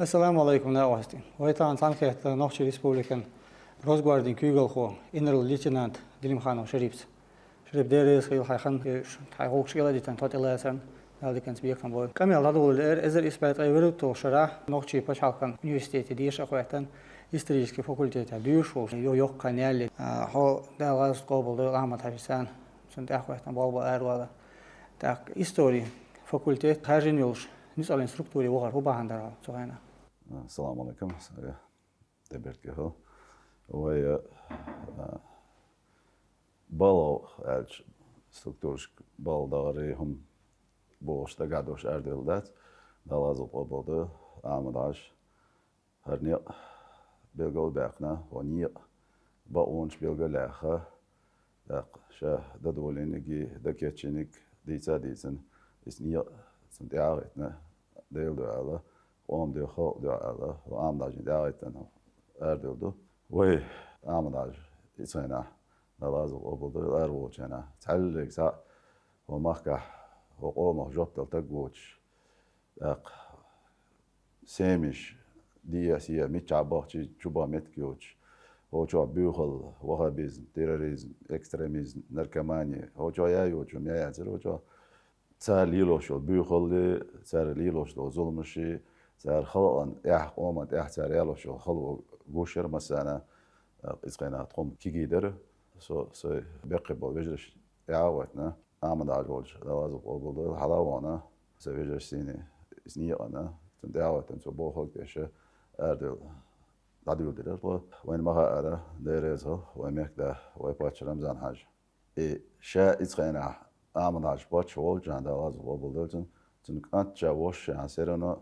Assalamu alaikum nävastin. Hoitaan sankeet Nohtsi Respublikan Rosguardin kygelho innerl lieutenant Dilimkhanov Sherips. Sherip deres khil hayhan hayhok shigala ditan totelasan aldikans biekam boy. Kamel adul ezer ispat ayveru to shara Nohtsi Pachalkan Universiteti diisha khoytan исторический факультет дүйшул yok kanali ho dalgas qoboldu Ahmad Hafisan sunt ахвайтан болба арвала. Так история факультет хажин юлш нисален структуре вогар хубахандара цогайна. Assalamu alaikum. Tebertkeho. Ой, бал алж структурш балдары хум бошта гадош эрделдат далазыл болду амадаш харни белгол бакна они ба онч белголаха так ша дадолинги дакетчиник дицадисен исни сантиагетна делдала om de khol de ala amdaj daaitan erdildu ve amdaj isena dalaz obuldu erwochena tallik sa o mahka o qoma joptal tagwoch aq semish diasiya mitchabachchi chuba metkyoch o cho buhol wahabizm terrorizm ekstremizm narkomaniya o cho yayoch meyazer o cho tsalilosh buhol tsalilosh zulmshi سار خلقن قومت سار يالو شو خلو غوشر مسانا اسقينا تقوم كيجيدر سو بقي بوجرش يعوتنا عمد عجوج لازم قبل حلاوانا سويجرش سيني سني انا تندعوت انتو بوخك ديش اردل دادو دير وين ما هذا ديرزو وميك ده ويباتش رمضان حاج اي شا اسقينا عمد عج باتش وجان لازم قبل تن انت جاوش عن سيرنا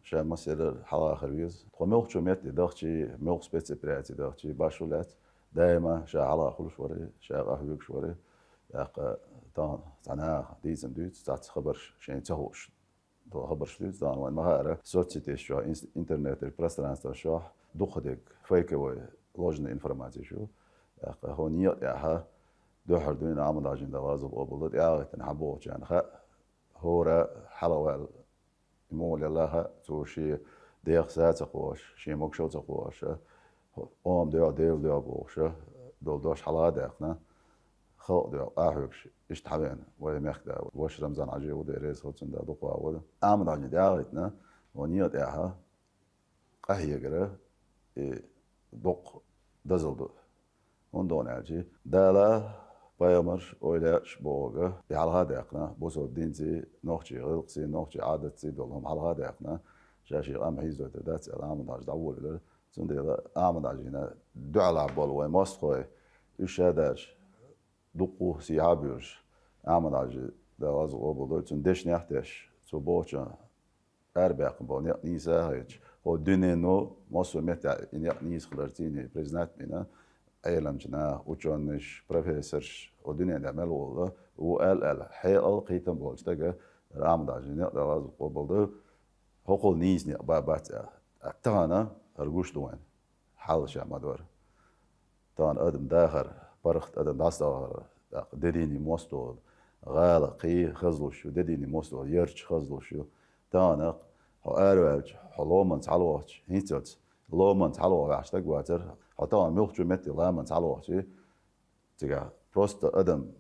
شا مسألة حلا خريز خميل شو ميت داخشي ميل سبيتس برياتي داخشي باشولات دائما شا حلا خلوش وري شا قهويك شوري ياق تان تنا ديزم دوت تات خبر شين تهوش تو خبر شديد دان وين مهارة سوتشي شو إنترنت البرسترانس شو دخدك فيك وي لوجنا إنفورماتي شو ياق هونية ياها دوحر دوين عمل عجين دوازب قبلت ياق تنحبوه جان خا هورا حلا مول الله توشي ديخ ساعة قوش شيء مكشوت قوش قام ديال قوش دوش حلا داخنا خلق ديال أحوكش اشتحبين ولا مخدا وش رمضان عجي وديريس هوتن دا دقوا ولا عمد عجي داغتنا ونيت اها قهي جرا دق دزلدو وندون عجي دالا بايمر oylaş boğu yalğa daqna boso dinzi noqchi qilqsi noqchi adatsi dolum halğa daqna jashi am hizot dat alamdaj davullar zundela amdajina duala bol ve moskoy üşadaj duqu siyabür amdaj da az obulu tun deşnehtaş so bocha erbaq bon nisa hiç o düneno moso meta nis xlartini preznatmina ايلمجنا وجونش بروفيسور ودنيا دمل والله وقال الحقيقه قيتم بولشتاجا رامداجين دواز قبلده حقوق نيزني بابات تانا ارغوش دوان حال شامدور تان ادم داخر برخت ادم داستار دديني موستو غالقي خزلوش دديني موستو يرش خزلوش تانا هارولج حلومن تعلوش هيتوت لومن تعلوش عشتاج واتر حتى ملخ متي لامن تعلوشي تيجا بروست ادم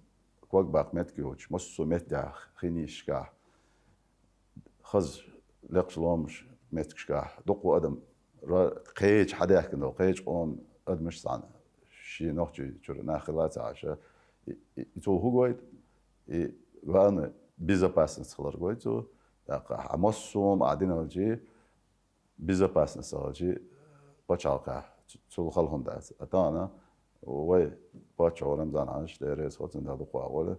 كوك باق متكيوش مصو متي خينيشكا خز لقش لومش متكشكا دقو ادم قيج حدا يحكي قيج قوم ادمش صان شي نوختي جور ناخلات عشا يتو هو قويت وانا безопасность خلر قويتو مصوم عدينالجي безопасность алجي بچالقا شو خلهم ده أتانا ووي باتشو رمضان عاش ديريس وطن ده دقوا ولا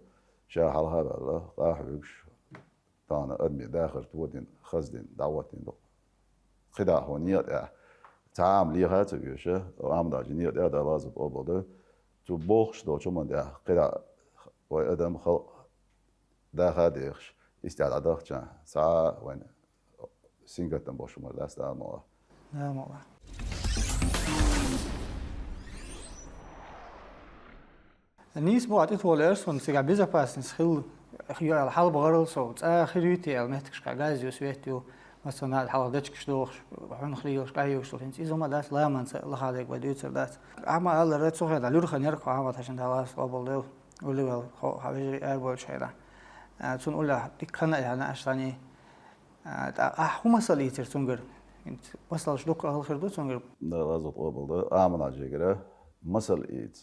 شا حال هذا الله قاحوش تانا أدمي داخل تودين خزدين دعوتين دق خدا هونية تعامل ليها تجيشه وعمل جنية ده لازم أبدا تو بوخش دو شو من ده خدا وأدم خل ده خديش استعداد جان ساعة وين سينجتن باشو مدرسة ما نعم والله الناس بعد تولرسون سيجا безопасность خل خيال حال بغرل صوت آخر يتي المهتكش كعجاز يسويتيو مثلا الحلقة دتش دوخ وحن خليوش كايوش تنس إذا ما دات لا من لخالك بديت سردات أما الله رد سوخ هذا لورخ نيرك عامة عشان تلاس قبل ده ولي ولا حبيجي أربعة شهر تون ولا دكنا يعني أشتاني هم مسألة ترتونجر انت وصل شدوك أهل خردو تونجر ده لازم قبل ده آمن عجيرة مسل إيد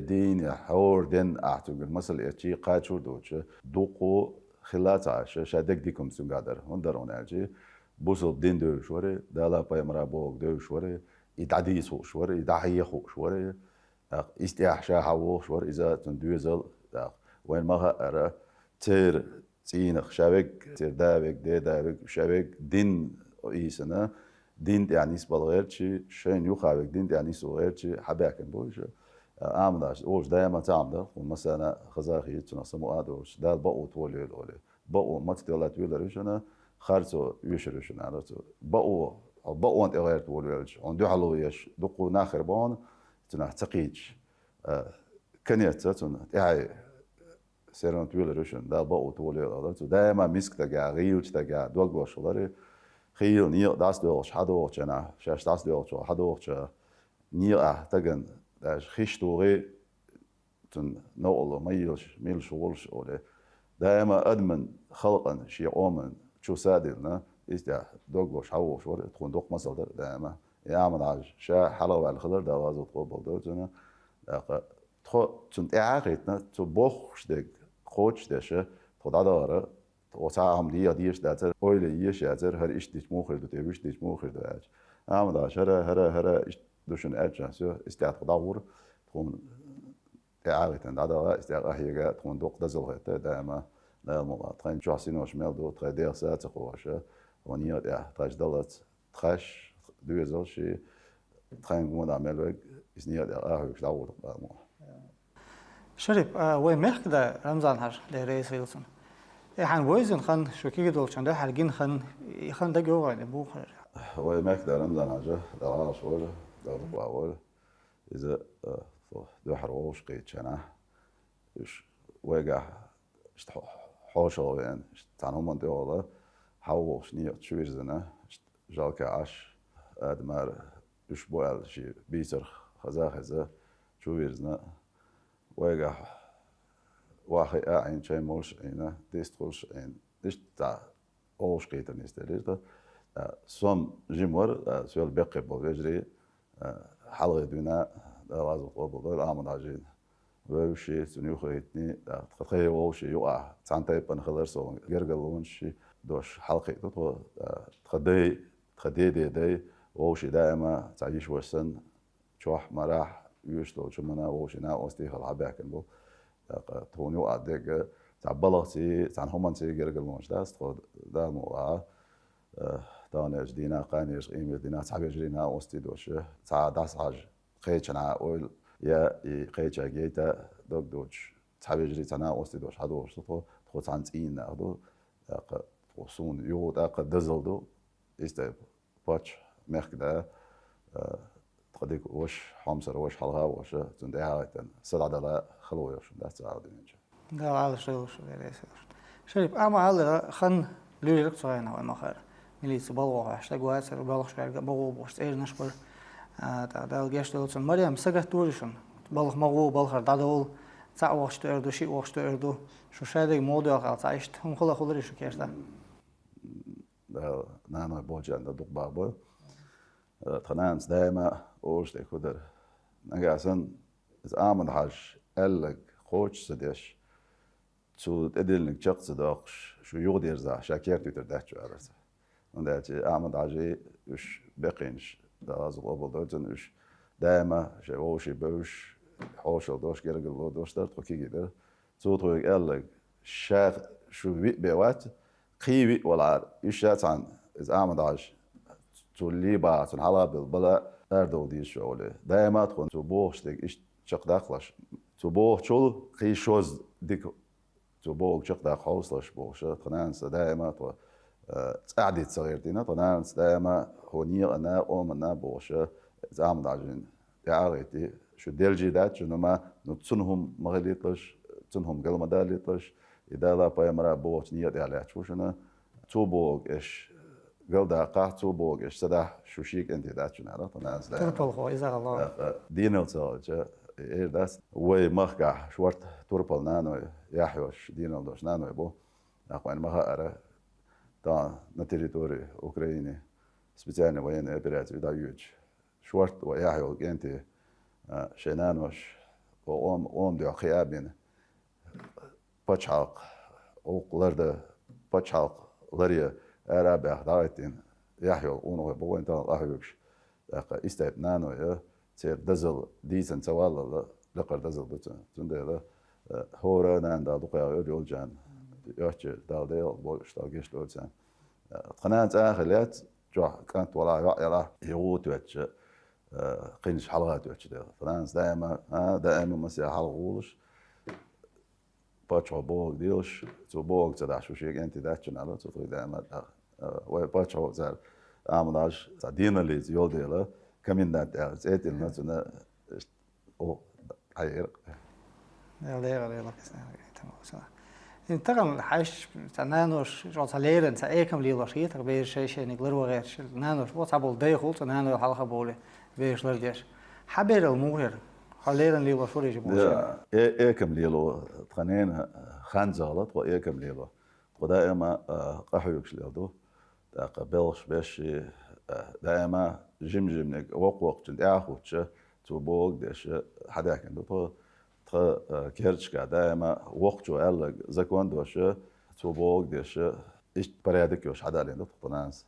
دين يا حور دين أعتقد مسل إيد شيء قاتشور دوتش دوقو خلات عشة شادك ديكم سنقادر هندرون عجي بوصل دين دو شوري دالا باي مرابوك دو شوري يدعديس هو شوري يدعيه هو شوري استياح شاحو شوري إذا تندوزل وين ما هأرى تير تينخ شابك تير دابك دي دابك شابك دين إيسنا دين يعني سبالغير شي شين يخابك دين يعني سوغير شي حباكن بوش عامداش اوش دايما تعمد ومثلا خزاخي تنصمو ادوش دا بقو تولي الاولي بقو ما تدلات ويلرشنا خارتو يشرشنا عرفتو بقو انت غير تولي عندو حلويش دقو ناخر بون تنا تقيج كنيت تنا يعني سيرون ويلرشن دا بقو تولي الاولي دايما مسك تاع غيوش تاع دوغ شولاري خيل نيو داس دوغ حدوغ جنا شاش داس دوغ حدوغ نيو تاغن داش خيشتوري تن نقول ما يلش ميل شغلش ولا دائما أدمن خلقا شيء أومن شو سادلنا إستيا دوغوش حوش ولا تكون دوق مصدر دائما يعمل عاج شا حلوة على الخضر ده وازو تقبل دوتنا تخو تنت إعاقتنا تبوخش دق خوش دشه تخد داره وساهم لي ديش داتر أويل يش ياتر هر إيش ديش موخر دو تبيش ديش موخر داش عمل عاج هرا دوشن أجا سو استعاد تدور تكون إعادة هذا استعاد هي تكون دوق دزلت دائما لا ملا ترين جاسينوش ميلدو تريدير ساعة قواشة ونيات تاج دلت تخش دوزل شيء ترين مودا ملوك إسنيات أهوش داور مو شريف وين مخدا رمضان هر لرئيس ويلسون يعني ويزن خان شو كي دول شان ده حرجين خان ده جوا يعني بوخر ومكدا رمضان حاجة دعاش ولا دعوة أول إذا دو حروش قيت شنا إيش وجع حوشة يعني تعنهم من دولة حوش نية شوير زنا جالك عش أدمر إيش بوال شيء بيتر خزا شوير زنا وجع واحد عين شيء موش عينه ديستروش عين إيش تاع أوش قيت نستريته سوم جمر سؤال بقي بوجري حلقة دونا لازم قبل العام عجين وشي سنيو خيتني تخيل وشي يقع تانتي بنخلر سو جرجلون شي دوش حلقة تو تخدي دي وشي دائما تعيش وسن شوح مراح يشتو شمنا وشي نا أستي خلعبك بو توني وقع دق تعبلغتي تان همانتي جرجلون داست خد دا مولا دانش دينا قانيش قيمة دينا تعبي جرينا أستي دوش تاع داس حاج قيتشنا أول يا قيتشا جيتا دوك دوش تعبي جري تنا أستي دوش حدوش تخو تانتين أخدو تخصون يو داق دزل دو إستيب باتش مخدا تخديك وش حمصر وش حلقة وش تندعي سرعة دلا خلوية وش داس تعاودين ده على شو شريف أما على خن ليرك صاينا وما خير مليس بلغة هاشتاج واسر بلغ شوية بلغة بوش إير نشبر ده الجيش دولتون مريم سجت دورشون بلغ مغو بلغ دادول تاع وقت اردو شيء وقت اردو شو شادي موضوع قال تعيشت هم خلا خضري شو كيرتا ده نانا بوجا عند دوق بابا تنانس دائما اوش دي خضر نجاسن از آمد حاج قالك خوش سديش شو تدلنك شق صداقش شو يغدير زع شاكير تتردح شو عرفت ونداتي آمد عجي وش بقينش ده أزل أبو دوتن وش دائما شيء وشي بوش حوشل دوش جرجل دوش درت وكي جدر صوت هو قال لك شاخ شو بيوات قيبي ولا يشات عن إذا آمد عج تولي بعد تنحلا بالبلا أردو دي شغله دائما تكون تبوش ديك إيش شق داخلش تبوه شغل قي شوز ديك تبوه شق داخل حوصلش بوش تنانس دائما تو تعديت صغير دينا تنانس دائما هونير أنا أنا بوش زعم داجين يعرفتي شو ديلجي دات شنو ما نتصنهم مغليطش تصنهم قل ما داليطش إذا لا باي مرا بوش نية على شو شنو توبوك إيش قلدا قاعتو بوغش سدا شوشيك انت داتشنا على طناز تربل خو إذا الله دينل سالجا اير داس وي مخقع شورت توربل نانو يحيوش دينل دوش نانو يبو اخوان مها تا на территории Украины специальная военная операция дают шварт ويحيو انت شنانوش وام دو خيابين بچاق اوقلرده بچاق لريه Arabia daatin يحيو اونو بوين تا احيوش استيب نانو يا تير دزل ديزن توال لقر دزل بتن تندلا هورا نان دا دقيا يولجان يحكي دا ديل بوش دا جيش لوتان قناة اخلات جو كانت ولا يلا يغوت وتش قنش حلقات وتش فرانس دائما مسيا حلقولش باتشو بوغ ديلش تو بوغ تدا شو شيء انت داتشن على تو دائما وباتشو زال عملاش دينا ليز يوديلا كمين دات زيت المتنا او حير لا تمام تقن حاش تنانوش جو تليرن تايكم ليلوشي تبير شيء نقدر وغير نانوش وصابول دايخول تنانو حلقه بولي بيش لرديش حبير الموهر حليرن ليلو شو يجي بوشي ايكم ليلو تقنين خانزالت وايكم ليلو ودائما قحويكش ليلو تقبلش باش دائما جمجم وقت جند اخوتش تو بوغ ديش حداك ندو كيرتشكا دائما وقتو ال زكوان دوش تو بوغ ديش ايش بريادك يوش حدا لين تقناس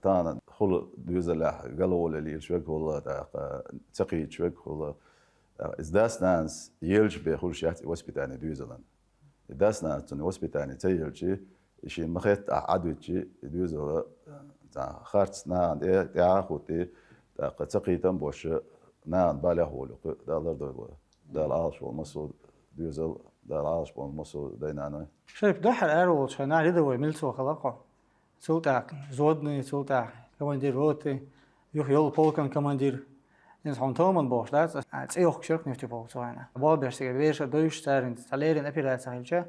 تانا خل دوزلا قالوا لي شوك ولا تقي شوك ولا ازداس ناس يلج بخول شات وسبيتاني دوزلان ازداس ناس تن وسبيتاني تيلجي شي مخيت عدوتشي دوزلا تا خارت نان يا خوتي تقيتم بوش نان بالا هولو دالر دول دال عاش والمسو دوزل دال عاش والمسو دينانو شايف دحر ارو شنا ريدو ميلسو خلقه سوتاك زودني سوتاك كماندير روتي يول بولكن كماندير إن هون تومن باش لا تسيخ شرك نفتي بول سوانا بول بيرسي بيش دويش تارين تليرين أبيرات هالجا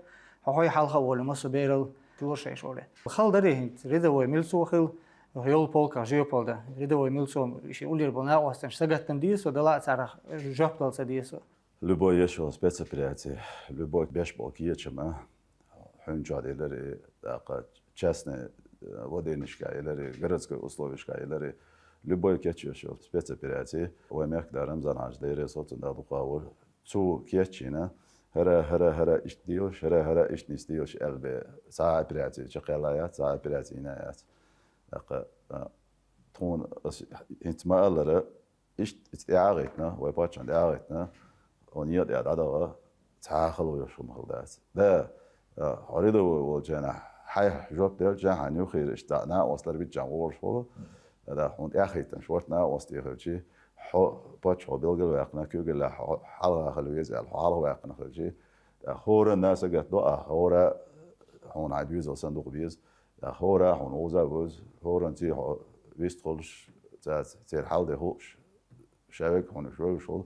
هاي حلقة ولا مسو بيرل دور شيء شوله خال دري هنت ريدو ميلسو خل يول بولكا جيوبول ده ريدو ميلسو شيء أولي ربنا واستن سجتن ديسو دلا تعرف جابتل سديسو Любой еще спецоперации, любой бешболкиечема, хунчад или частные воденишка или городские условия или любой кетч еще спецоперации, у меня когда Рамзан аждере сотен да духавор, цу кетчина, هرا إيش ديوش هرا إيش نستيوش قلبي ساعة операции شقيلايات ساعة операции نايات تون انت ما قال إيش استعاغتنا ويباتشان استعاغتنا ونيات هذا تاخل ويشوم خلاص ده هريدو وجانا حي جوب ده جانا نيوخير اشتاقنا وصل بيتجاور شو ده هون اخيتن شورتنا وستيخلشي حو باتش هو بيلقى واقنا كيوغلا حاله خلويز الحاله واقنا خلشي هورا الناس قالت له هورا هون عديز صندوق بيز هورا هون اوزاوز هورا انتي ويستخلش تاع حال ده هوش شابك هون شو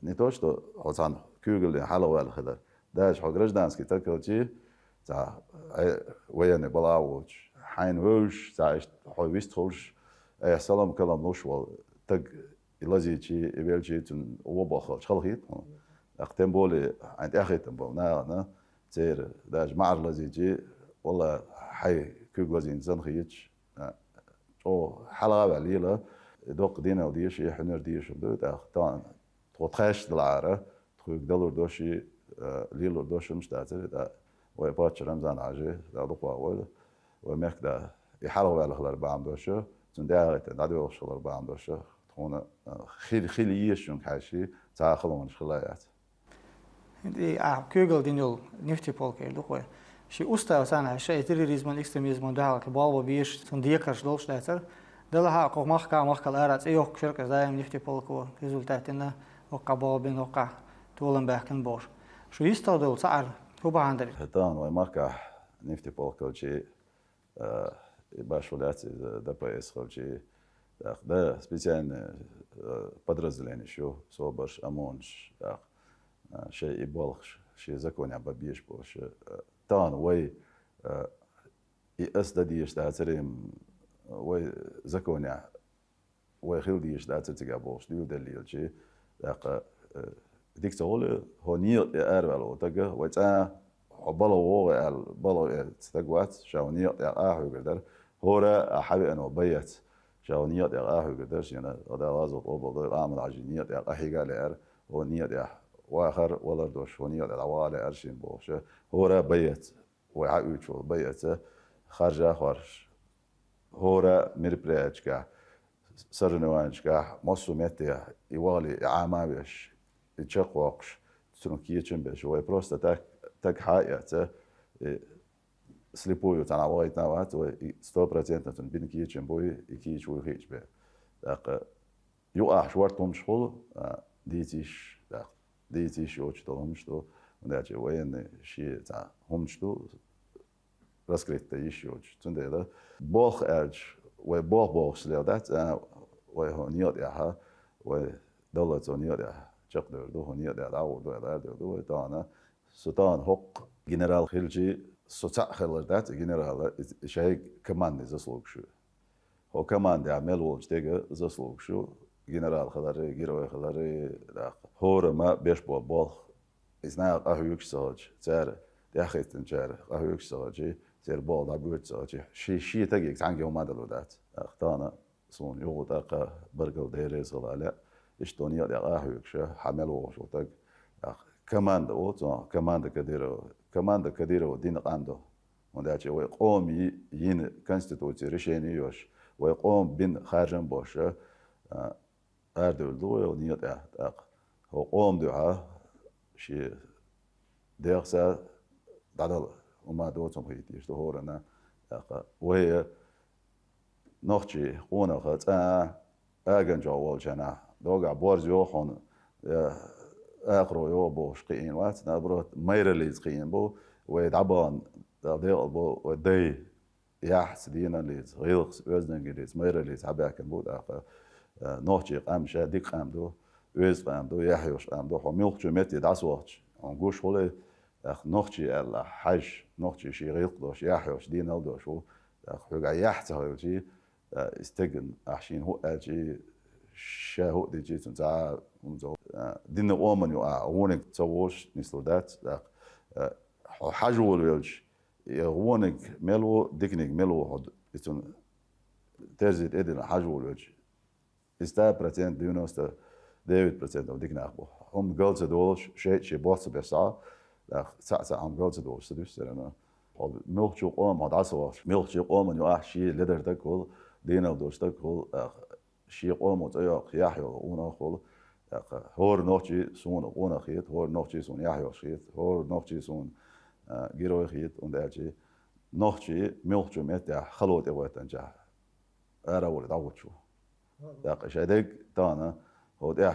не то, что хотан кюгель халавал хада. Даш хогражданский такелчи за военный балауч хайн вуш за хойвист холш салам калам ношвал так илазичи эвелчи тун обахал чалхит. اختم بولي عند اخيتم بولنا تير داش مع لازيجي والله حي كوغلازين زنخيتش او حلقه ليله دوق دينا وديش يحنر ديش دو اختان وتخش دلاره تخوك دلور دوشي ليلور دوشي مشتاتر دا ويباتش رمزان عاجي دا دقوا أول وميك دا يحلو على خلال بعم دوشي تنداغت دا دو خلال بعم دوشي تخونا خيل يشون كاشي تاخلون خلايات دي كوغل دينيول نفتي بولكي دقوا شي أستا وسانا شيء تيريزم إكستريميزم دالك بالو بيش تنديكرش دولش لاتر دلها قو مخكا الأرات أيوه شركة دايم نفتي بولكو ريزولتاتنا وقبابين وقع تولن باكن بور شو يستودل سعر هو بعندري هتان وماركا نفتي بولكوجي башвляться ДПС хоче да специально подразделение еще собаш амонш شيء يبالغ شيء زكوني عبابيش باش تان وي أسدديش تاعتريم وزكونيا وخيلديش تاعترتيجا بوش ديو دليل شيء داق ديك تقول هو نيل أربعة تجا وتا بلو وو بلو تجوات شاو نيل أهو قدر هورا أحب أنه بيت شاو نيل أهو قدر شينا هذا لازم أبغى أعمل عجينية أحيقا لأر ونيل وآخر ولا دوش ونيل العوالة أرشين بوش هورا بيت وعاوشوا بيت خارجة خارج هورا مربريتشكا سرنوانشكا مصو متى يوالي عامابيش يتشقوقش تنكيتشن بيش وي بروستا تك حاجة سليبويو تاع وايت نوات و 100% تن بينكيتشن بوي يكيش ويخيش به داق يو شوارتهم شغل ديتيش يوتش تلهمشتو ونdaje وين شيء تاع همشتو راسكريت يشوج تندela بوخ ارج و بوخ سلادات و هونيات ياها و دولت هونيات ياها تقدر دو هونيات ياها دو دانا سلطان حق جنرال خلجي سوتاع خلردات جنرال شيء كمان زسلوك شو هو كمان يعمل وجدك زسلوك شو جنرال خلاري جيروي خلاري هور ما بيش بوخ إسنا قهويك ساج تار داخلت نجار قهويك ساجي تار بال دابوت ساجي شي تجيك عنك يوم هذا لودات اختانا صون يوم دقة برجل ديريز غلا إشتونيا دق قهويك شو حملوا شو تج كمان ده كمان ده كديرو دين قانده ونداچه ويقوم ين كونستيتوسي ريشيني يوش ويقوم بين خارجن باشه اردولدو ونيت هو قوم ده شيء ديرسا دادل وما دوتهم هيتيش تهورنا وهي نوتشي قونا خات اجن جوال جنا دوغا بورزيو خون اخرو يو بوش قين وات نبرت ميرليز قين بو ويدعبان ديل بو ودي يحس دينا ليز غيلخ وزن ليز ميرليز عباكن بو نوتشي قام شاديك قام دو ويز قام دو يحيوش قام دو حميلخ جمتي داسواتش انقوش هولي نوتشي الا حج نوتشي شي غيلخ دوش يحيوش دينا دوش و حوغا يحتها شي استجن احشين هو اجي شاهو دي جيتن تا ونزو دين اومن يو اونك توش نسلودات حاجول ويلش يغونك ملو ديكنيك ملو هاد اتون ترزيت ادن حاجول ويلش استا برسنت ديونوستا 9% او ديكنا اخبو هم جولز دولش شي بوتس بسا ساعه هم جولز دولش تدوس انا ملخشو قوم هاد عصواش ملخشو قوم يو احشي ليدر دكول دينا دوش دكول شي قوم وتياق يحيو وناخول هور نوتشي سون قونا خيت هور نوتشي سون يحيو خيت هور نوتشي سون جيرو خيت ونداجي نوتشي ملخشو متى خلوت وقتنجا اراول داوتشو داق شادك تانا هو ده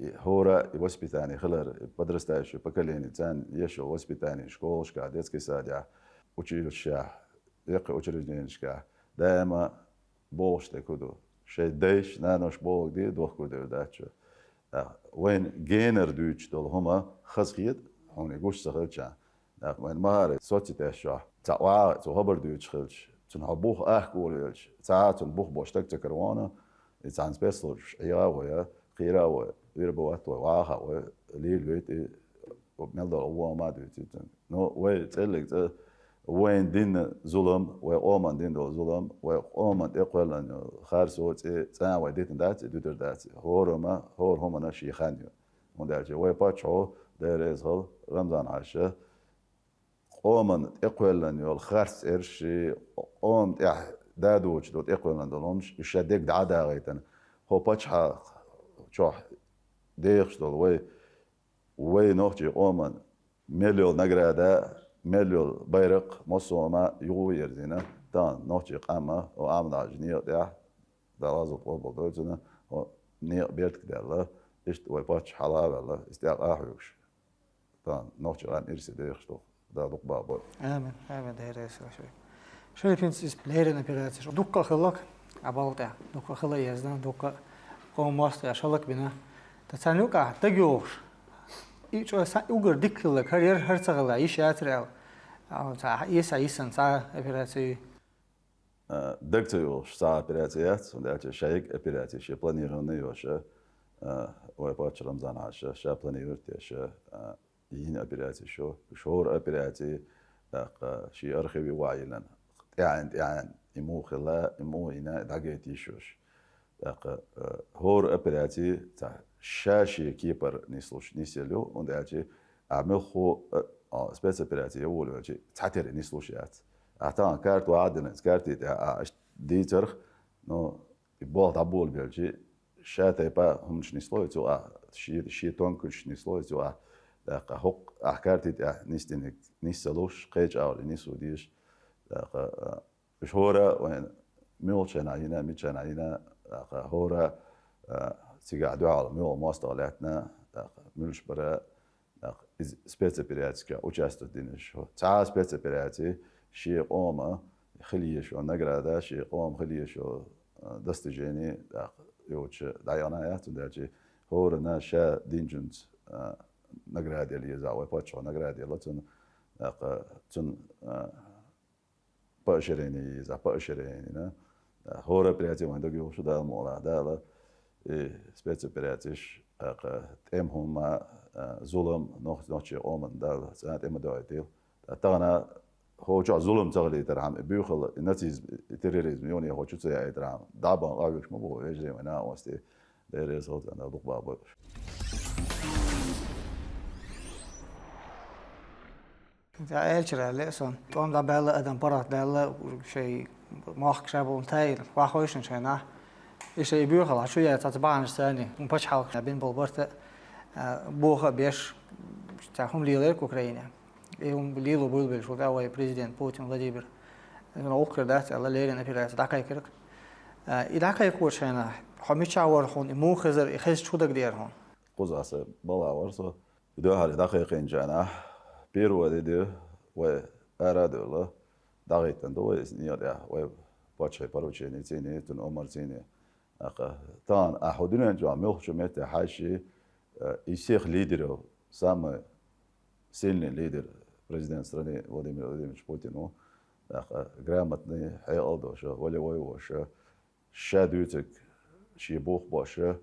هورا وسبيتاني خلر بدرستاش بكليني تان يشو وسبيتاني شكولش كادسكي ساديا وتشيلشا يقي وتشرجنيشكا دائما بوش تكودو شيء ديش نانوش بوغ دي دوخ كودو داتشو وين جينر دوتش دول هما خزخيت هون يقوش سخلشا وين مهارة صوتي تاشا تعوا تهبر دوتش خلش تنهبوخ كوليلش تن بوخ بوشتك تكروانا إنسان بيسلوش عياوة خيرا ويربوات وواها وليل ويتي وبنلدر هو ما دوتي نو ويتقلك وين دين ظلم ويقوم دين دو ظلم ويقوم يقول أن خارسو تسان ويديتن داتي دوتر داتي هورما هور هما نشي خانيو وندارجي ويباتشو دير إزهل رمضان عاشة قوم يقول أن الخارس إرشي قوم دادوش دوت يقول أن دلهمش يشدك دعادا غيتن هو باتشها شوح ديخش دول وي نوحجي قوم مليون نقرادا مليون بيرق مصوما يغوي يرزينا تان نوحجي قاما وعامل عجنية دا لازم قوبل دوتنا نيق بيرتك دالا اشت وي باتش حلال استيق آحيوش تان نوحجي غان إرسي ديخش دول دا دوق بابا آمين ديريس شو يبينس بليرن بيراتش دوكا خلق عبالتا دوكا خلق يزدان دوكا قوم ماستر شلق بنا تسانوكا تجوش إيش أوجر ديكلا كارير هرتغلا إيش ياترال أو تا إيش عيسن تا بيراتش дактилюш са операцият, он дальше шайк операции, ще планированный еще, ой, по Рамзан Аша, ще планирует еще ين операции شو شهور операции شي أرخبي وعيلا يعني إمو خلا إمو هنا دعيتي شوش هور операции تا شاشي كيبر نسلوش نسيلو وندعي عمل خو سبيس операции أول شيء تعتري نسلوشيات أعتقد كارت وعدنا كارتي دي ترخ نو يبغى تعبول بيلجي شاتي با هم مش نسلوي تو شي تونكش نسلوي تو حق أحكارتي نيستنك نيسلوش قيج أو نيسو ديش مش هورا وين ميولشان علينا ميتشان علينا هورا تيجا دعاء ميول ماستغلاتنا ميلش برا سبيتس بيرياتيكا وجاستو دينش تا سبيتس بيرياتي شي قوما خليشو نقرادا شي قوم خليشو دستجيني يوتش دايانايات وداجي هورا ناشا دينجنت نقرأ اللي زاوي باتشو نقرأ لتن تن باشريني زا باشريني نا هورا برياتي وين دقيقو شو ده مولا ده لا سبيتس برياتيش تم هم ظلم نوتشي أومن ده سنة إما دويتيل تانا هو جا ظلم تغلي درهم بيوخل النتيجة تيريريزم يوني هو شو تسيا درهم دابا قاعدش مبو يجري منا واستي ده ريزولت أنا دقبا بوش elçiler leson. Tom da bella adam parat della şey mach şabun tayl. Waxoyşun şeyna. İşte büyük hala şu ya tatban sani. Un paç halk bin bolbarta boğa beş tahum lider Ukrayna. Um lilo bulbel şu da way prezident Putin Vladimir. Ana okradات alla lerin apirat da kayırık. İda kayık şeyna. Hamiç awar hon mu khazar ikhiz şu da gider hon. قزاسة بلا ورسو دو هالي دقيقين جانا بيرو دي و أرادو له دقيقة دو نيادا و باتشي باروتشيني تيني تن عمر تيني تان أحدنا جوا ملخش مت حاشي يسيخ ليدرو سام سيلني ليدر بريزيدنت страны Владимир Владимирович Путину грамотный حيقضو شو ولا وش شادوتك شي بوخ باشه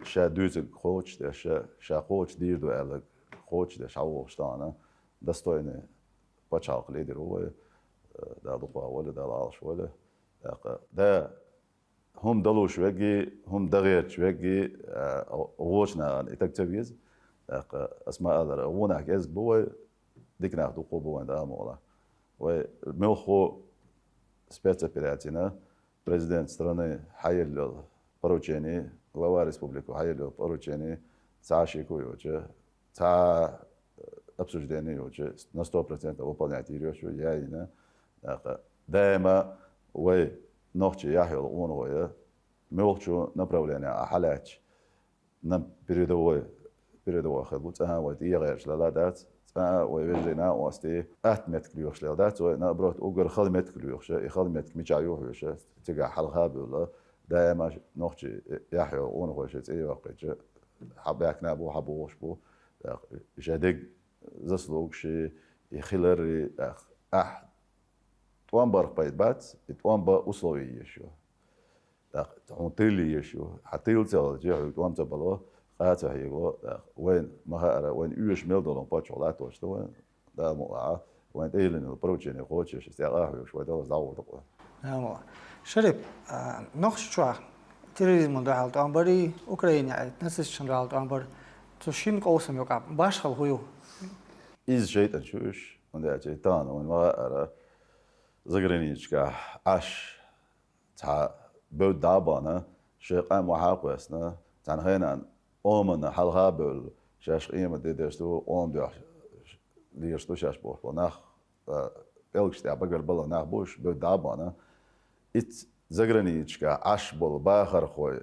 شادوتك خوش ده شا خوش دير دو ألق خوش ده شعوشتانا دستويني بچاق ليدر هو ده ضبا ولا ده العرش ولا ده هم دلوش وجي هم دغير وجي ووشنا تكتبيز اسماء هذا وناك از بو ديكنا دقو بو ده مولا وملخو спец оперативна президент страны حيل поручение глава республики حيل поручение цашику юче ца обсуждение юче на 100% выполнять решение яина дайма وي نوختي يحيل اونويا ملخو направление حالات نم передовой خدمتها ودي غير لا ويجينا واستي أتمت كليوش لدات ونبرت أوجر خدمت كليوش خدمت ميجايوه يش تجا حلقة بولا دائما نوختي يحيى ونقول شيء أي وقت حبيك نابو حبوش بو جدك زسلوك شيء يخلري توان برق بيت بات توان بأصلي يشو تونتيلي يشو حتى يلتقى جاهو توان تبلو قاعدة هيقول وين مهارة وين يوش ميلدون باتشولات وشتوين ده مقطع وين تيلين البروتين يخوش استيقاظ وشوي ده زاوية تقول. نعم. شرب نقش شو تيريزم ده حالته أمبري أوكرانيا نسيت شن حالته أمبر تشين قوسم يقع باش خل هو. إز شيء تنشوش وده شيء تان وين مهارة زغرينيش كا عش تا بود دابانا شيء قام وحاقوسنا تان هنا أمنا حلقة بول شاش قيمة ديدشتو أم ده ليشتو شاش بوش بناخ بلغش ده بقر بلا ناخ بوش بدابانا إت زغرنيشكا عش بول باخر خوي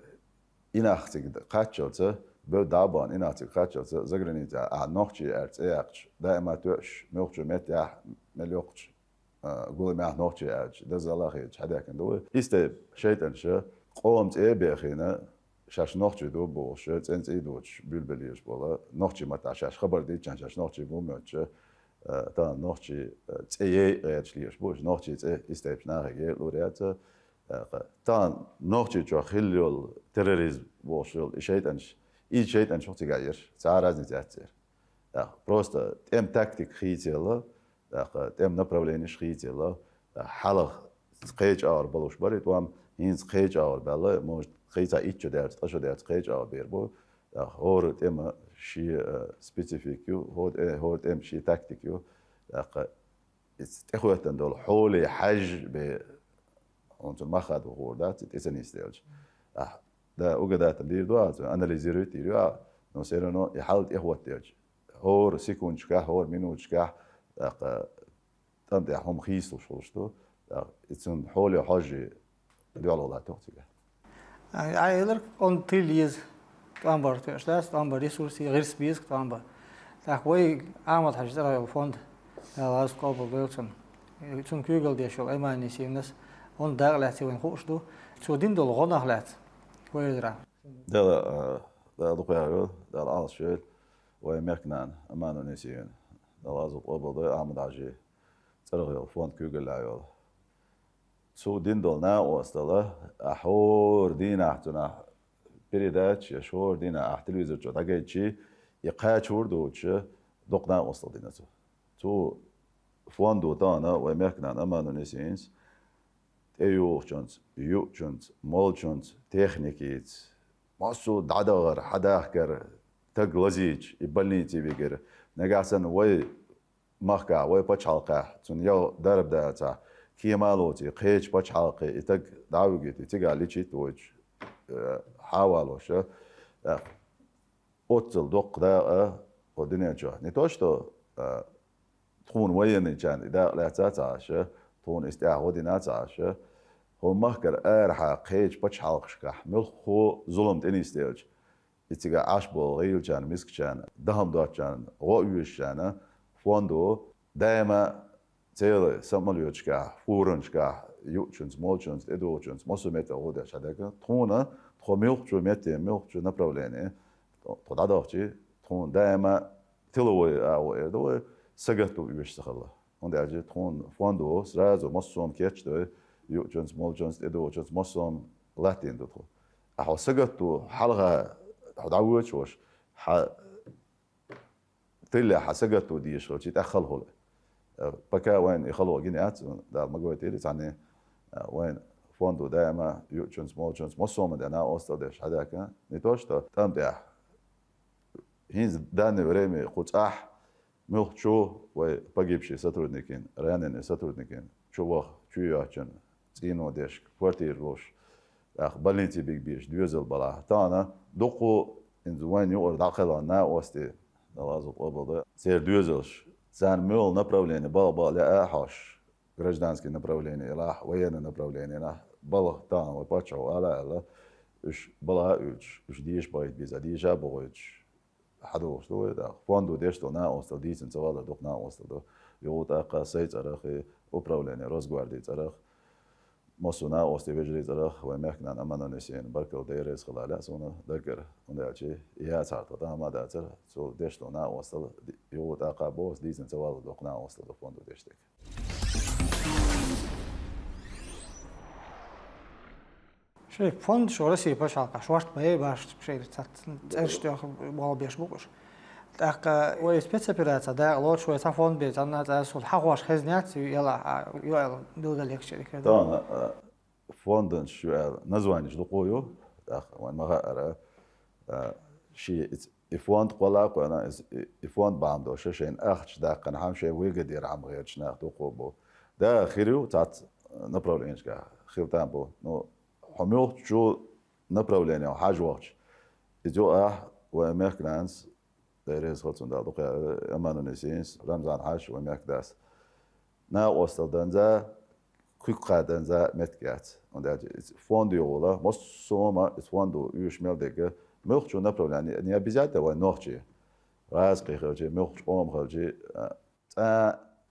إناختك قاتشلته بدابان إناختك قاتشلته زغرنيتا نوختي أرت إياقش دائما توش نوختي متى مليوقش قولي ما نوختي أرت ده زلاخي حدا كان دو إست شيطان شا قومت إيه بيخينا شاش نوختي دو بوش أنت إيه دوش بلبليش بولا نوختي متى شاش خبر دي كان شاش نوختي بومتش تا نوچی ای غیرشلیش بوش نوچی استیپش ناخیه لوریات تا نوچی جو خیلیول تروریسم بوشل ایشیدنش ایشیدنش وقتی غیر سعراز نزاتیر просто тем тактик خیزیلا тем направлениеш خیزیلا حالا خیج آور بلوش برید و هم این خیج آور بله موج خیزا ایچو درد قشو درد خیج آور بیر بو هور تم شی سپیسیفیکیو هور تم شی تاکتیکیو استخواتن دول حولي حج ب اونتون ما خد وردات تسني ستيلج ده اوجدات دير دوات اناليزيرو تيرو نو سيرنو يحاول اخوات تيج هور سيكونشكا هور مينوتشكا تنتي هم خيسو شوشتو اتسن حولي حج ديالو لا توتيجا Aylar on tiliz tambar tashtas tambar resursi g'irsbiz tambar. Takvoy Ahmad Hajjar fond az qabul bo'lsin. Chun kugel de shol aymani sinnas on daglat sen xo'shdu. Chudin dol g'onahlat. Qo'ydira. ده دقيقة ده العصر شيء ويمكنان أمانة نسيان ده لازم قبل ده أحمد عجي ترغي الفون كوجل عيال سو دين دول نا وصله أحور دين أحتنا بريداتش يشور دين أحتلويزر جو تاجيتشي يقاش وردوتش دقنا وصل دينا تو فون دو تانا ويمكنان أمانة نسيانس تيوخشنز يوخشنز مولشنز تكنيكيت ماسو دعدغر حداخكر تغلزيج يبلنيتي بيجر نجاسن وي مخكا وي بچالقا تون يو درب داتا كيمالوتي قيج بچالقي يتق داوغيت يتقا ليچيت وج حاولوش اوتل دوق دا ودنيا جو نتوشتو تكون وين كان دا لا تاتاش تون استيا ودينا تاش هو مخكر ارحا قيج بچالقشكا ملخو ظلم تني استيج يتيجا عشبو غيل جان مسك جان دهم دوت جان غويش جان فوندو دائما تيل سماليوشكا فورنشكا يوتشنز مولشنز ادوتشنز مسوميتا غودا شاداكا تونا تخميلخجو ميتي ميلخجو направление تدادوخجي تون دائما تلوي او اردو سغتو يوشتخلا ондажи тон фондо сразу массом кечто يوتشنز مولشنز ادوتشنز массом латин дото а сагату حلقه هدعوش وش طلع حسجته دي شو تي تأخله بكا وين يخلوا جنيات ده مجهود تيري يعني وين فوندو دائما يوتشنز مولشنز مصوم ده أنا أستدش هذاك نتوش ده تام ده هينز داني وريمي قطع ملك شو وبجيبشي ساتورنيكين رانين ساتورنيكين شو وق شو يأكل تينو ديش كوارتير روش بالنتي بيج بيش ديوزل بلا تانا دقو إن زوين يقول داخلنا وستي لازم قبل سير ديوزلش سان مول направление بلا لا حاش гражданские направления لا военные направления لا بلا تانا وباتشو على إيش بلا إيش ديش بايت بيزا ديجا بويش حدوش دو ده فوندو ديش تو نا أوستل ديسن سوالا دوك نا أوستل دو يوتا قاسيت أرخي направление розгвардي أرخ مصنع واستيفيجري زرخ ومكنا أمانة نسين بركة وديريس خلالة سونا ذكر وندعشي يا ساعة ما داتر سو ديشتونا وصل يو تاقا بوس ديزن سوال دوقنا وصل دفوندو ديشتك شيء فند شو رسي باش على شوارت باي باش شيء تأرشت يا بال بيش بوقش تاق ويسبيتس بيرات ده لوت شوية تفون بيت أنا تأسول حقواش خزنيات يلا دو ذلك شيء كده طبعا فوندن شو نزوانيش لقويو وين ما غير شيء إفوند قلاق وأنا إفوند بعمدو شيء أخش ده كان هم شيء ويقدر عم غير شناخ تقوبو ده خيرو تات направление كا خير تامبو نو حميوت شو направление حاجة وقت إجو وأمريكانز دايريز خلصون ده دقيقة أمانو نسينس رمضان حاش وأمريكداس نا وصل دنزا كيك قادنزا متكات وده فوندو يولا مصوما فوندو يشمل دقة ملك شو направление يعني بزيادة ونوخجي رازقي خلجي ملك خلجي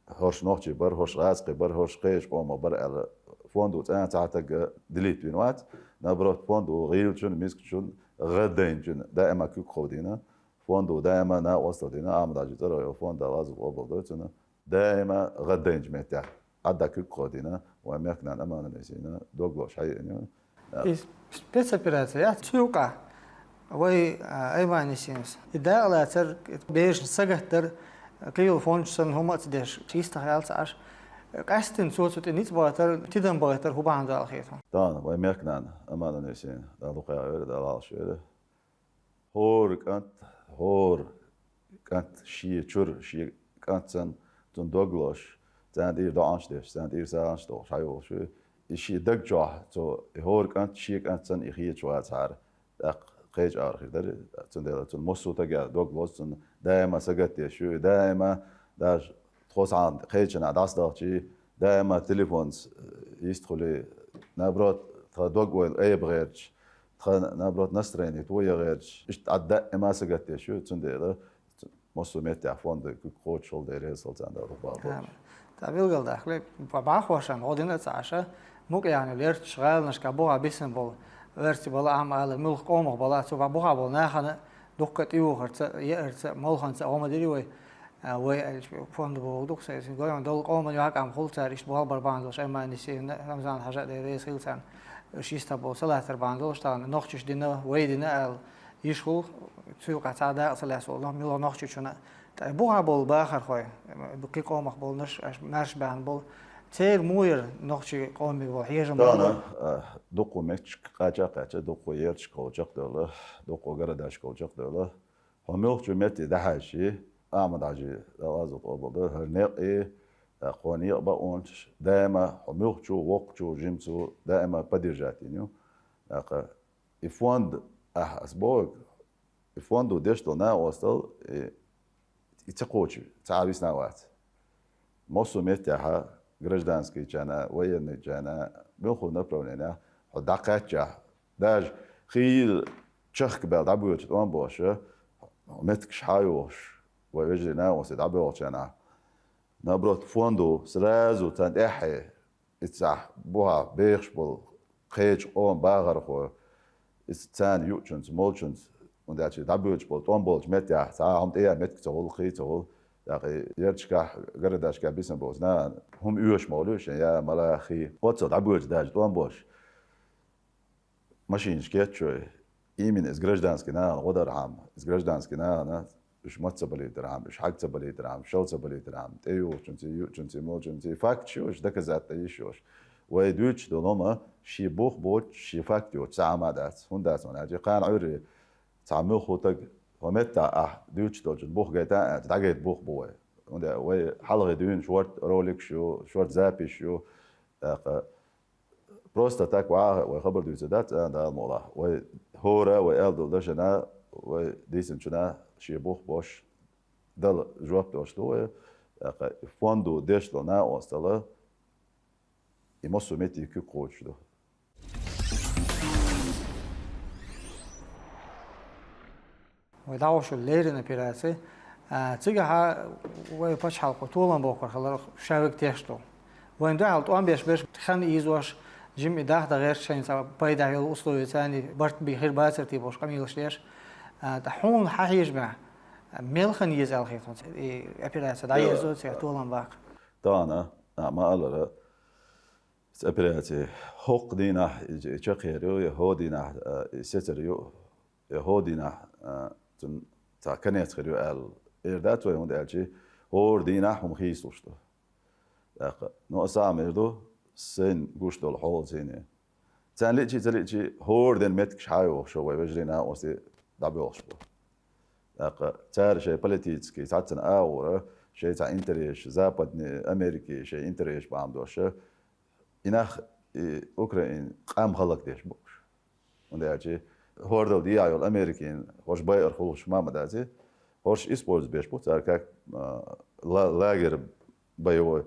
هرش نوخجي بر هرش رازقي بر هرش قيش بر فوندو تعتق دليت بينوات نبرت فوندو غير شون ميسك شون غدين شون دائما كيك خودينا فوندو دائما نا وصل دينا عم داجي ترى فوند لازم قبل ده دائما غدين جمعتها عدك قودينا ومكنا أمانة نسينا دوغلوش حيين спецоперация تسوقع وي أيوة نسينس إذا لا تر بيش سجهتر كيل فونشن هم أتدش شيست خيال سعش قاستن صوت نيت باتر تدم باتر هو بعند الخيطة طبعا ومكنا أمانة نسينا ده لقى غير ده لا شيء هور كانت شي كانت سن تون دوغلوش زند إير دانش دش زند إير سانش دوش هايو شو إشي دقجاه تو هور كانت شي كانت سن إخية شو هار قيج آخر در تون ده تون مسو تجا دوغلوش تون دائما سجت شو دائما داش تخص عن قيجنا داس داشي دائما تليفونز يستخلي نبرات تدوغول أي بغيرش نبرات نستريني تويا غيرش إيش عدا ما سجت شو تون ده مسو متى فوند كوتش شول ده ريسلت عند أوروبا تابيل قال داخل بعخوشان غودين تعشى ممكن يعني ليرت شغال نشكبوها بيسن بول ورتي بلا عمل ملك قومه بلا تو بعبوها بول ناخنا دقت يوغرت يرت ملخن سوما ديوي وي فوند بول دوك سيس قال دول قوم ياك عم خلت ريش بول برباندوش اما نسي رمضان حاجه دي ريسلتان شيستا بول سلاثر باندوش تان نوختش دينا وي دينا يشغل تسوق تعدا سلاسو الله ميلو نوختش شنا بوها بول باخر خوي بقي قوم بول نش بان بول تير موير نوختش قومي بول حيجم دانا دوكو متش قاچا دوكو يرش كوجق دوله دوكو غرداش كوجق دوله هميلچ متي دحاشي امداجي لازم قبل هرنقي قواني باونش دائما هميلچ وقچو جيمسو دائما بديرجاتينيو يفوند اسبوع يفوندو ديشتو نا وصل يتقوچ تعابيس نوات موسو متها гражданский جانا военный جانا بنخو направления دقاتجا داج خيل تشخ بال دابوت وان باشه متكش حايوش ويجينا وسد عبوت جانا نبرت فوندو سرازو تان احي اتسح بوها بيخش بول قيج اون باغر خو استان يوتشنز مولشنز und der hat dabei bol tombol mit ja sa haben er mit zu khito ja jetzt gerade das bisschen bos na hum ürs malus ja mal khi wat so dabei das tombol машин скетчо именно из гражданский на ударам из гражданский на مش متصبلي درام مش حق تصبلي درام شو تصبلي درام تيو چنتي مول چنتي فاكت شوش ده كذات يشوش ويدوش دولما شي بوخ بوت شي فاكت يو تعامدات هندات انا جي قان عوري تعمل خوتك ومتى دوش دوج بوخ جاتا تاجيت بوخ بوي وندا وي حلقه دون شورت رولك شورت زابي شو بروستا تاك وخبر دوز دات انا مولا وهورا والدو دشنا وديسن شنا شي بوخ باش دل جواب داشتو فوندو دشتو نا وصله يمسو متي كي كوتش دو ودعوش الليرن بيراسي تيجا وي باش حلقة طولن بوكر خلال شاوك تيشتو وين دعال طوان بيش خان يزوش جيم إداه دا غير شين سوا بايدا هيل أسلوي ثاني برت بخير باسر تيبوش قميلش ليش تحون حاجة مع ملخن يزال خيطون أبيراسي دا يزو تيجا طولن باك دانا ما قال أبيراسي حق دينا يشقيرو يهودينا يستريو يهودينا تن تا كنيت خيرو ال إردات ويهود ألشي هور دينا هم خيسوشتو نو أسامردو سن قوشتو الحول زيني تليتشي هور دين متكش حايو شو ويجرينا وسي دابيوش بو تار شيء بوليتيكي تاعتن أورا شيء تاع انتريش زابدني أمريكي شيء انتريش بعمدوش إناخ أوكرين قام خلق ديش بوش وندي هوردل دي ايول امريكان hoş باير خلوش ما مدازي hoş اسبورتس بيش بو تاركك لاجر بايو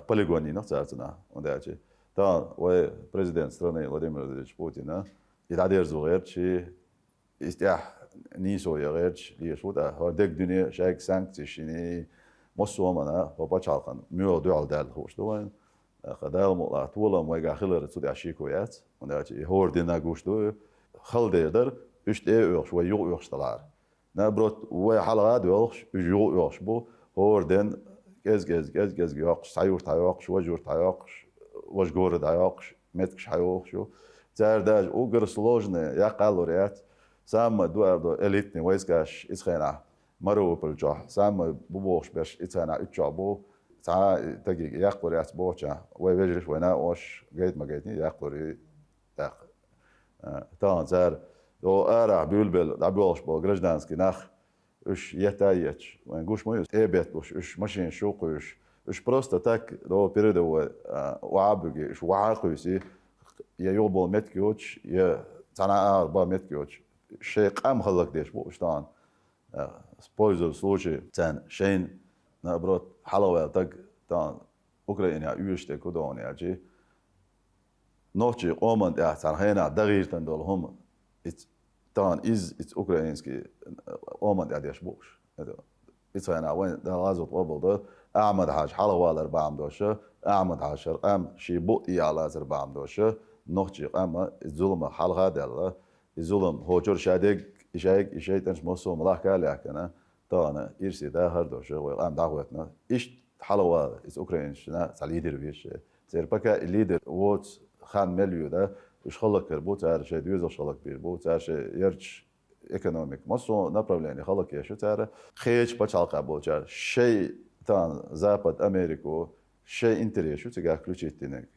полигони نفترضنا وندي تا و президент страны Владимир Владимирович Путин يدعي زغير شي استيح نيسو يغيرش ليشودا هو دك دنيا شاك سانكتشيني مصومنا وبچالقن ميو دوال دال خوش دوين خدال مو طولا مويغا خلر تسودي اشيكويات وندي هور دينا غوشتو خلدير üst öğüş ve yok öğüşteler. Ne brot ve halga diyoruz yok öğüş bu. Oradan gez yoqış, sayur tayoqış, vajur tayoqış, vajgor tayoqış, metkış hayoqış. Zerdaj ugar сложные, я калорият, сам дуардо элитный войскаш исхена Мариуполь жо, сам бубош беш исхена ичабо, та таги яқлорият боча, вой вежриш война ош гейт магайтни яқлори яқ. Тан зер до ара бюлбел дабош бо гражданский нах уж етаеч, вон гуш мой эбет уж машин шукуш, уж просто так до передовой уабуги, уж уахуси يا يوبل متكيوش يا تنا أربعة متكيوش شيء قام خلق ديش بوشتان سبويزر سلوشي تان شين نبرت حلوة تك تان أوكرانيا يوشتى كودون يا جي نوتشي قومن يا تان هنا دغير تندول هم تان إز أوكرانيسكي قومن يا ديش بوش إتس هنا وين ده لازم قبل ده أعمد حاج حلوة الأربعة دوشة أعمد عشر قام شي بوئي على الأربعة دوشة نوتشي قام الظلم حلقة دلله الظلم هو جور شادق إشاي تنش مصو ملاك كاليكنا تانا إرسي ده هردوشة وقام دعوتنا إيش حلوة إس أوكرانيشنا ساليدر فيش زير بكا الليدر ووت خان مليو ده إيش خلق كربو تعرف شيء ديوزو خلق بيربو تعرف شيء يرج ekonomik مصو направление خلق يشو تعرف خيج بتشالقة بوجار شيء تان زابد أمريكو شيء انتري شو تجاه كلوشيتينك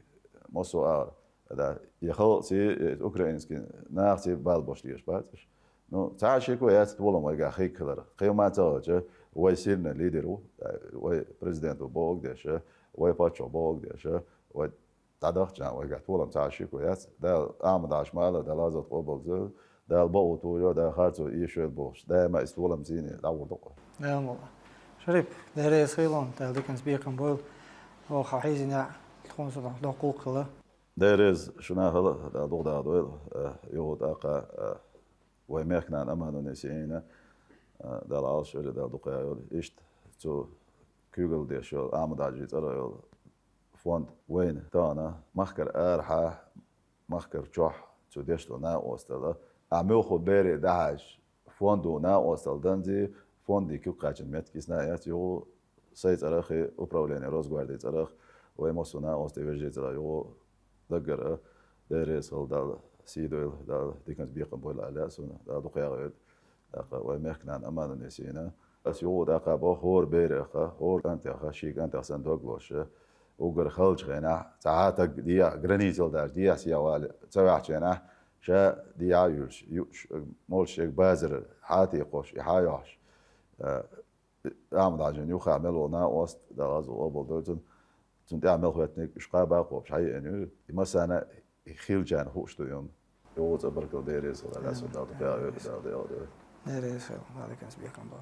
مصو ده يخلص سي أوكرانيسكي ناخذ بالبوش ليش بعدش نو تعال شيء كويس ولا ما يجا خيك كلر قيمة تاجه ويصيرنا ليدرو وبريزيدنت بوق دهش ويباتشو بوق دهش وتعرف جان ويجا ولا تعال شيء كويس ده أعمد عش ماله ده لازم قبل ده ده البوط ويا ده خارج يشوي البوش ده ما استولم زيني لا ورقة نعم والله شريف ده رئيس خيلون تهديكنس بيكم بول وخاحيزنا الخمسة دقوق له ديرز شنا هلا دا دوغدا دويل يهود اقا ويمكنا امانو نسينا دا العاش اللي دا دوقا يول اشت تو كوغل دي شو امداجي ترى يول فوند وين تانا مخكر ارحا مخكر جوح تو ديشتو نا اوستلا امو خو بيري داش فوندو نا اوستل دنزي فوندي كيو قاچن متكيسنا يات يو سيت ارخي управление Росгвардии ترخ ويموسونا اوستي فيجي ترى يو دقر دارس هل دال سيدويل دال ديكنس بيقم بولا على سونا دال دقيقة ويمكن أمان النسينا بس يو دقة بخور بيرخة هور أنت أخا شيك أنت أحسن دوغلوش وقر خلج غنا ساعات ديا غرانيزل داش ديا سيوال سواح جنا شا ديا يوش مول شيك بازر حاتي قوش يحايوش أعمل عجن يوخا عملونا وسط دال أزو أبو دوتن تون تعمل خواتنك إيش قابا قوب شيء إنه مثلا خيل جان خوش تويوم يوز أبرك ديريز ولا لا سود دال دال رئيس خيلون هذا كان بيكم بول